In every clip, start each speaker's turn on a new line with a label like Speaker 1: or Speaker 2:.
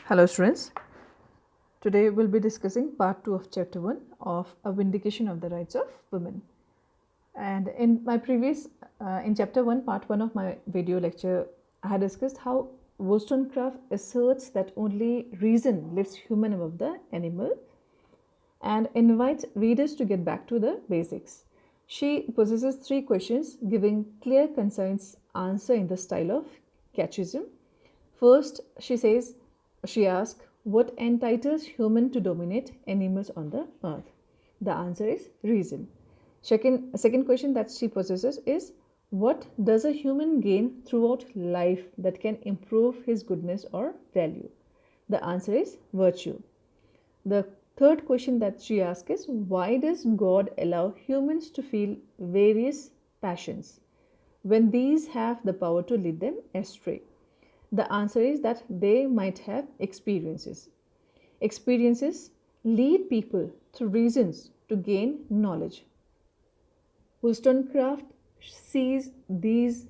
Speaker 1: Hello students, today we'll be discussing part 2 of chapter 1 of A Vindication of the Rights of Women. And in my previous, in chapter 1, part 1 of my video lecture, I had discussed how Wollstonecraft asserts that only reason lifts human above the animal and invites readers to get back to the basics. She possesses 3 questions giving clear, concise answer in the style of catechism. First, she asks, what entitles human to dominate animals on the earth? The answer is reason. Second question that she possesses is, what does a human gain throughout life that can improve his goodness or value? The answer is virtue. The third question that she asks is, why does God allow humans to feel various passions when these have the power to lead them astray? The answer is that they might have experiences. Experiences lead people through reasons to gain knowledge. Wollstonecraft sees these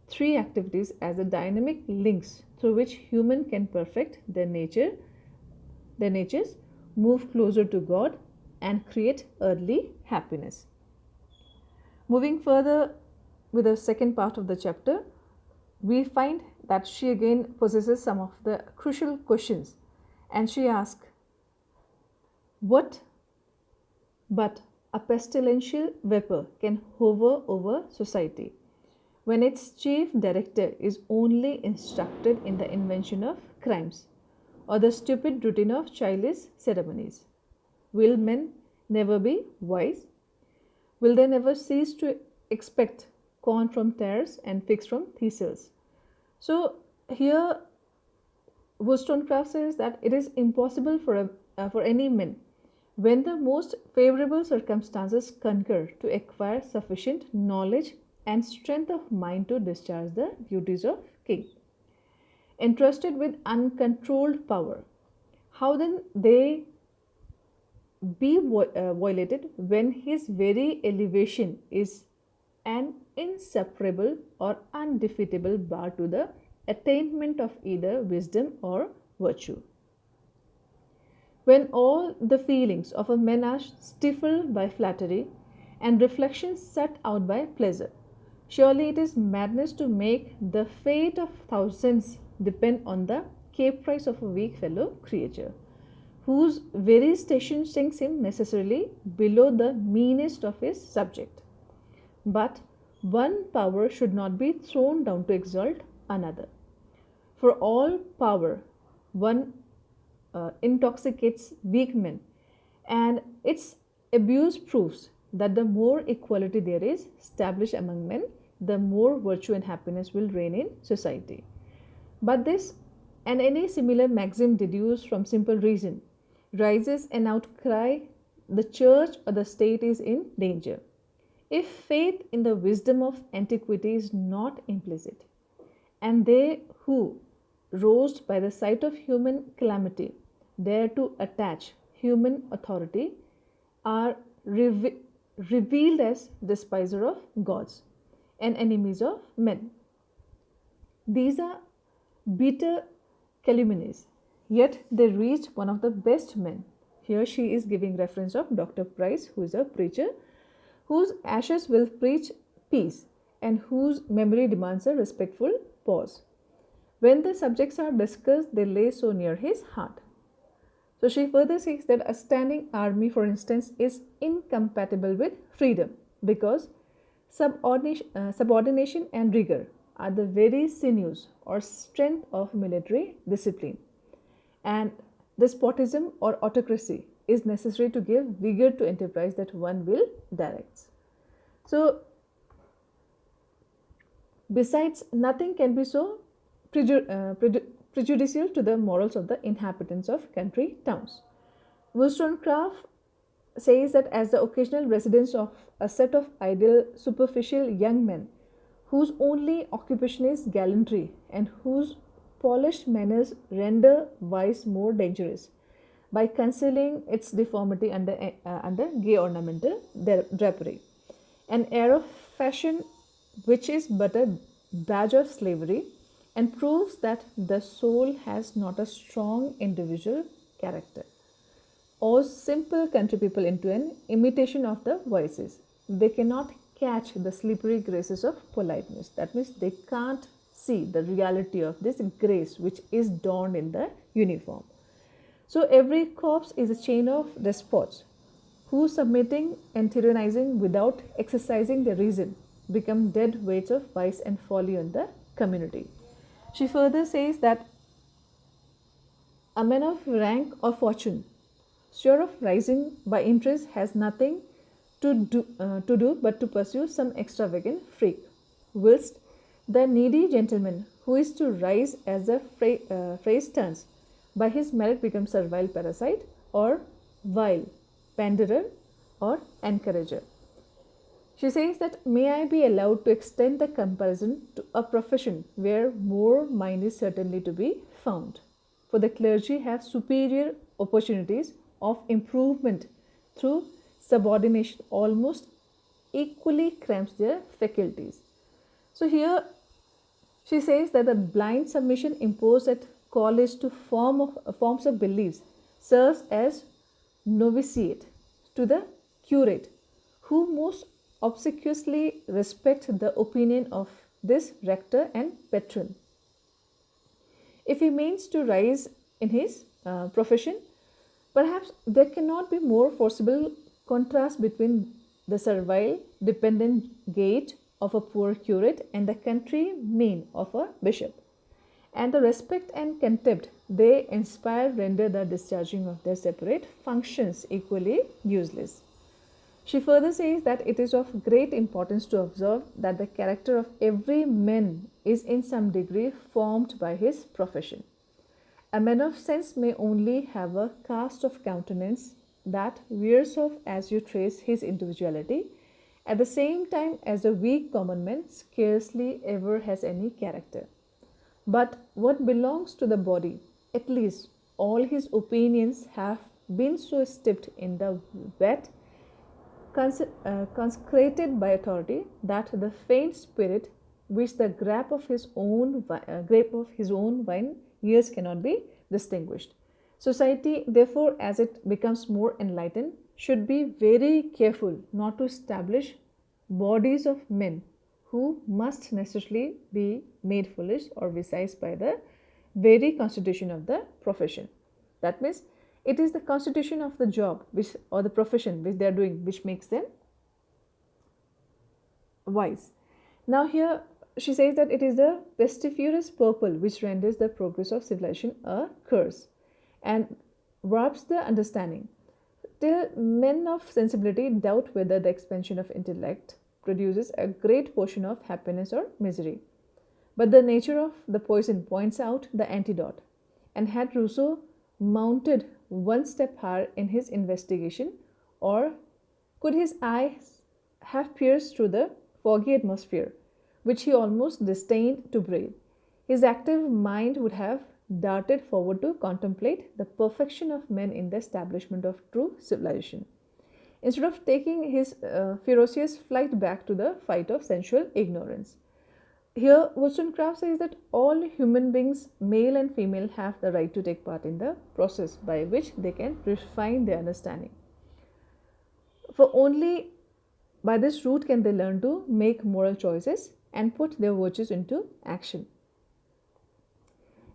Speaker 1: 3 activities as the dynamic links through which human can perfect their natures, move closer to God, and create earthly happiness. Moving further with the second part of the chapter, we find that she again possesses some of the crucial questions, and she asks, what but a pestilential vapor can hover over society when its chief director is only instructed in the invention of crimes or the stupid routine of childish ceremonies? Will men never be wise? Will they never cease to expect corn from tares and figs from thistles? So here Wollstonecraft says that it is impossible for any man, when the most favorable circumstances concur, to acquire sufficient knowledge and strength of mind to discharge the duties of king. Entrusted with uncontrolled power, how then they be violated when his very elevation is an insuperable or undefeatable bar to the attainment of either wisdom or virtue? When all the feelings of a man are stifled by flattery and reflections set out by pleasure, surely it is madness to make the fate of thousands depend on the caprice of a weak fellow creature, whose very station sinks him necessarily below the meanest of his subject. But one power should not be thrown down to exalt another. For all power, one intoxicates weak men, and its abuse proves that the more equality there is established among men, the more virtue and happiness will reign in society. But this and any similar maxim deduced from simple reason rises an outcry: the church or the state is in danger. If faith in the wisdom of antiquity is not implicit, and they who, roused by the sight of human calamity, dare to attach human authority, are revealed as despiser of gods and enemies of men. These are bitter calumnies, yet they reached one of the best men. Here she is giving reference of Dr. Price, who is a preacher whose ashes will preach peace and whose memory demands a respectful pause. When the subjects are discussed, they lay so near his heart. So she further says that a standing army, for instance, is incompatible with freedom, because subordination and rigor are the very sinews or strength of military discipline, and despotism or autocracy is necessary to give vigor to enterprise that one will directs. So besides, nothing can be so prejudicial to the morals of the inhabitants of country towns. Wollstonecraft says that as the occasional residence of a set of idle, superficial young men, whose only occupation is gallantry and whose polished manners render vice more dangerous by concealing its deformity under gay ornamental drapery, an air of fashion which is but a badge of slavery and proves that the soul has not a strong individual character. Or simple country people into an imitation of the vices. They cannot catch the slippery graces of politeness. That means they can't see the reality of this grace which is donned in the uniform. So every corpse is a chain of despots who, submitting and tyrannizing without exercising their reason, become dead weights of vice and folly on the community. She further says that a man of rank or fortune, sure of rising by interest, has nothing to do but to pursue some extravagant freak, whilst the needy gentleman who is to rise as the phrase turns, by his merit becomes servile parasite or vile panderer or encourager. She says that, may I be allowed to extend the comparison to a profession where more mind is certainly to be found. For the clergy have superior opportunities of improvement through subordination almost equally cramps their faculties. So here she says that the blind submission imposed at college to forms of beliefs serves as novitiate to the curate, who most obsequiously respect the opinion of this rector and patron. If he means to rise in his profession, perhaps there cannot be more forcible contrast between the servile, dependent gait of a poor curate and the country mien of a bishop. And the respect and contempt they inspire render the discharging of their separate functions equally useless. She further says that it is of great importance to observe that the character of every man is in some degree formed by his profession. A man of sense may only have a cast of countenance that wears off as you trace his individuality, at the same time as the weak common man scarcely ever has any character. But what belongs to the body, at least all his opinions have been so steeped in the wet, consecrated by authority, that the faint spirit which the grape of his own wine years cannot be distinguished. Society, therefore, as it becomes more enlightened, should be very careful not to establish bodies of men who must necessarily be made foolish or vicious by the very constitution of the profession. That means it is the constitution of the job which, or the profession which they are doing, which makes them wise. Now here she says that it is the pestiferous purple which renders the progress of civilization a curse and warps the understanding, till men of sensibility doubt whether the expansion of intellect produces a great portion of happiness or misery. But the nature of the poison points out the antidote, and had Rousseau mounted one step higher in his investigation, or could his eyes have pierced through the foggy atmosphere which he almost disdained to breathe, his active mind would have darted forward to contemplate the perfection of men in the establishment of true civilization, instead of taking his ferocious flight back to the fight of sensual ignorance. Here, Wollstonecraft says that all human beings, male and female, have the right to take part in the process by which they can refine their understanding. For only by this route can they learn to make moral choices and put their virtues into action.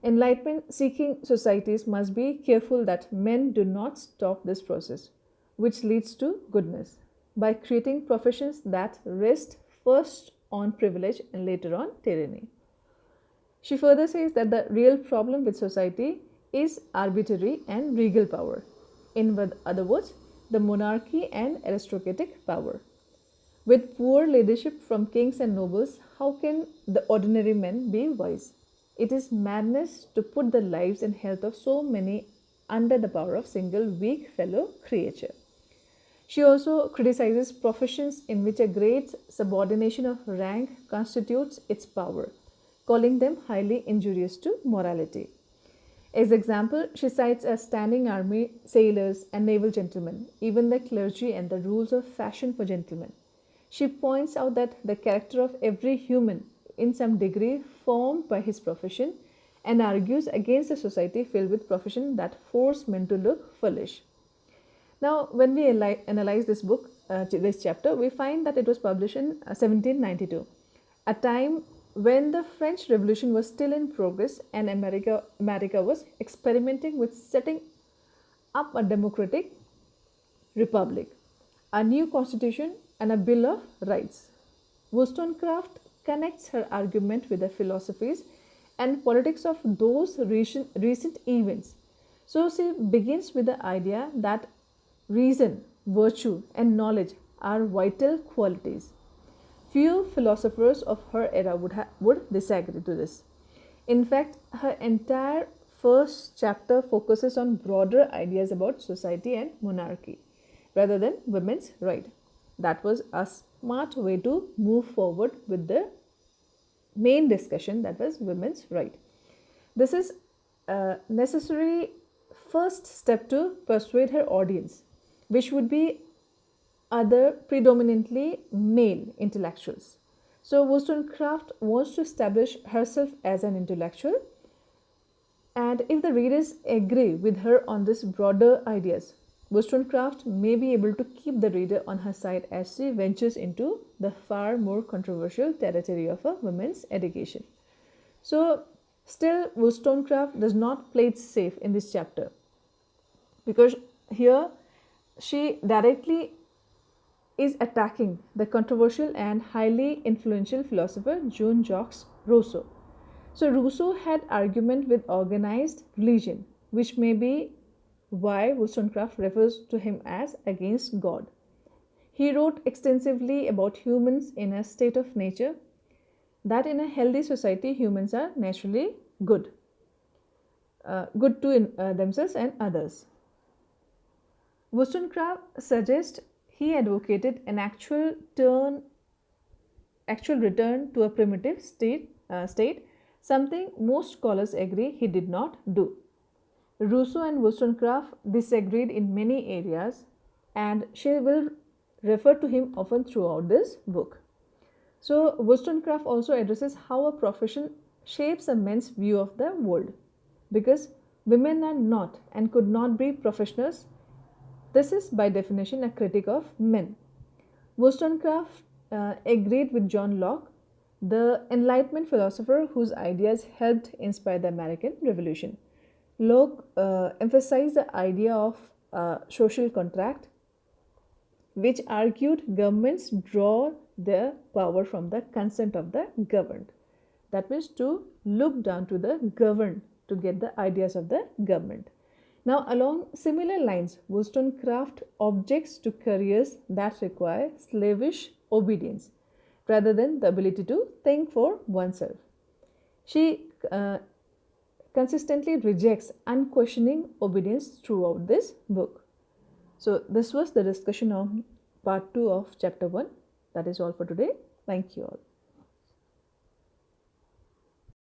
Speaker 1: Enlightenment seeking societies must be careful that men do not stop this process, which leads to goodness, by creating professions that rest first on privilege and later on tyranny. She further says that the real problem with society is arbitrary and regal power. In other words, the monarchy and aristocratic power. With poor leadership from kings and nobles, how can the ordinary men be wise? It is madness to put the lives and health of so many under the power of single weak fellow creature. She also criticizes professions in which a great subordination of rank constitutes its power, calling them highly injurious to morality. As example, she cites a standing army, sailors and naval gentlemen, even the clergy and the rules of fashion for gentlemen. She points out that the character of every human in some degree formed by his profession, and argues against a society filled with professions that force men to look foolish. Now, when we analyze this book, this chapter, we find that it was published in 1792, a time when the French Revolution was still in progress and America was experimenting with setting up a democratic republic, a new constitution, and a Bill of Rights. Wollstonecraft connects her argument with the philosophies and politics of those recent events. So she begins with the idea that reason, virtue, and knowledge are vital qualities. Few philosophers of her era would disagree to this. In fact, her entire first chapter focuses on broader ideas about society and monarchy rather than women's right. That was a smart way to move forward with the main discussion, that was women's right. This is a necessary first step to persuade her audience, which would be other predominantly male intellectuals. So Wollstonecraft wants to establish herself as an intellectual, and if the readers agree with her on these broader ideas, Wollstonecraft may be able to keep the reader on her side as she ventures into the far more controversial territory of a women's education. So still Wollstonecraft does not play it safe in this chapter, because here she directly is attacking the controversial and highly influential philosopher Jean-Jacques Rousseau. So Rousseau had argument with organized religion, which may be why Wollstonecraft refers to him as against God. He wrote extensively about humans in a state of nature, that in a healthy society humans are naturally good, good to themselves and others. Wollstonecraft suggests he advocated an actual return to a primitive state, something most scholars agree he did not do. Rousseau and Wollstonecraft disagreed in many areas, and she will refer to him often throughout this book. So Wollstonecraft also addresses how a profession shapes a man's view of the world, because women are not and could not be professionals. This is by definition a critique of men. Wollstonecraft agreed with John Locke, the Enlightenment philosopher whose ideas helped inspire the American Revolution. Locke emphasized the idea of social contract, which argued governments draw their power from the consent of the governed. That means to look down to the governed to get the ideas of the government. Now, along similar lines, Wollstonecraft objects to careers that require slavish obedience rather than the ability to think for oneself. She consistently rejects unquestioning obedience throughout this book. So, this was the discussion of part 2 of chapter 1. That is all for today. Thank you all.